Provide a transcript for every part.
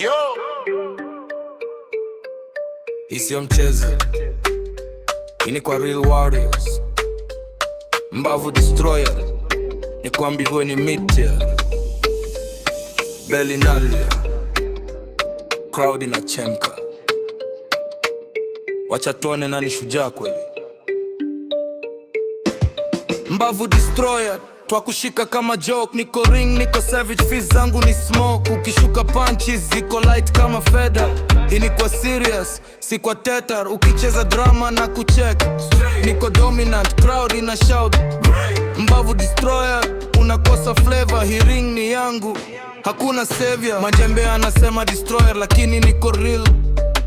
Yo, hii sio mchezo, hii ni kwa real warriors. Mbavu destroyer, ni kwambi huwe ni meteor. Belly nalia, crowd inachemka. Wacha tuone nani shujaa kweli. Mbavu destroyer, twakushika kama joke. Niko ring, niko savage, fizz zangu ni smoke. Ukishuka punches, ziko light kama feather. Hii ni kwa serious, si kwa tetar. Ukicheza drama na kucheck, niko dominant, crowd ina shout. Mbavu destroyer, unakosa flavor. Hii ring ni yangu, hakuna savior. Majembe anasema destroyer, lakini niko real.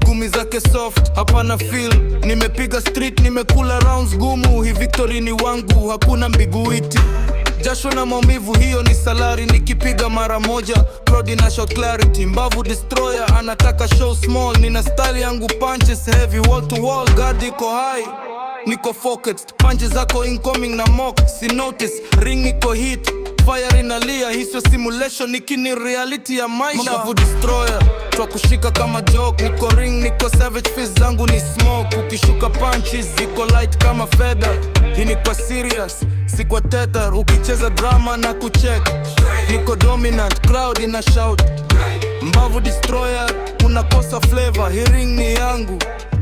Gumi zake soft, hapana feel. Nimepiga street, nimekula rounds gumu. Hii victory ni wangu, hakuna mbiguiti. Jasho na maumivu, hiyo ni salary. Nikipiga mara moja, crowd ina shout clarity. Mbavu destroyer, anataka show small. Nina style yangu, punches heavy, wall to wall. Guard iko high, niko focused. Punches zako incoming na mock, si notice. Ring iko hit, fire inalia. Hii sio simulation, nikini reality ya maisha. Mbavu destroyer, twakushika kama joke. Niko ring, niko savage, fizz zangu ni smoke. Ukishuka punches, ziko light kama feather. Hii ni kwa serious, si kwa tetar. Ukicheza drama na kucheck, niko dominant, crowd ina shout. Mbavu destroyer, unakosa flavor. Hii ring ni yangu,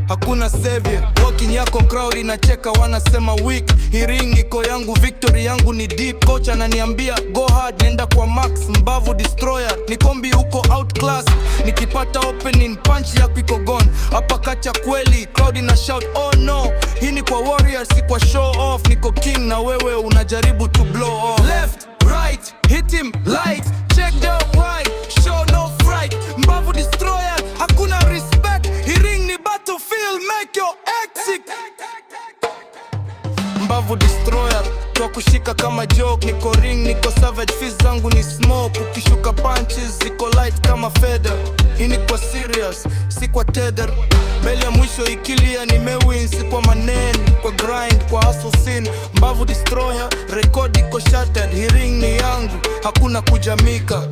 hakuna savior. Walking yako crowd inacheka, wanasema weak. Hii ring iko yangu, victory yangu ni deep. Coach ananiambia go hard, nenda kwa max. Mbavu destroyer, ni kombi uko outclass. Nikipata opening, punch yako iko gone. Hapa kacha kweli, crowd ina shout oh no. Hii ni kwa warriors, si kwa show off. Niko king na wewe unajaribu to blow off. Left, right, hit him light. Check the right, show no fright. Mbavu destroyer, hakuna respect. Hii ring ni battlefield, make your exit. Mbavu destroyer, twakushika kama joke. Niko ring, niko savage, fizz zangu ni smoke. Ukishuka punches, ziko light kama feather. Hii ni kwa serious, si kwa tether. Mbele ya mwisho ikilia nimewin, si kwa maneno, kwa grind, kwa hustle scene. Mbavu destroyer, record iko shattered. Hii ring ni yangu, hakuna kujamika.